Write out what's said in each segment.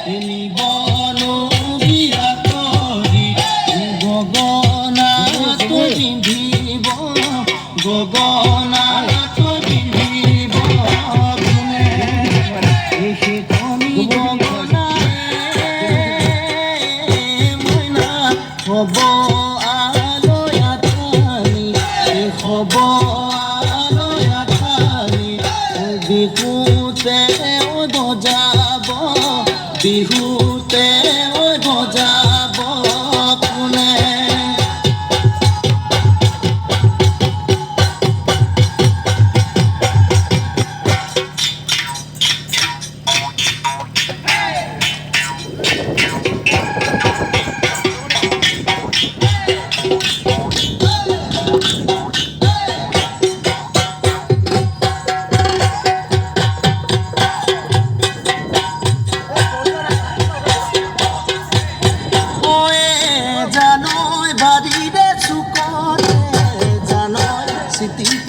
নিবন বিয়া কৰি গগনাত পিন্ধিব গগনাত পিন্ধিব কোনে এসে তুমি গগনাই মইনা হব আলয়া থানি হব আলয়া থানি বিহুতে বজাব বিহুতে বজাব কোনে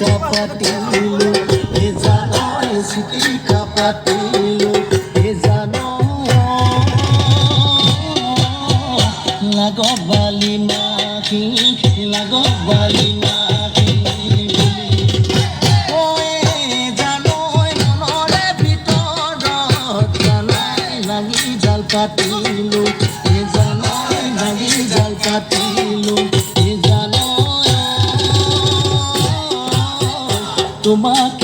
Kapatilu, ezano, siti kapatilu, ezano, lago bali mahi, lago bali mahi. Oe jano, monore bitorat, janai lagi jal patilu, ezano, lagi jal patilu, ezano. তোমাক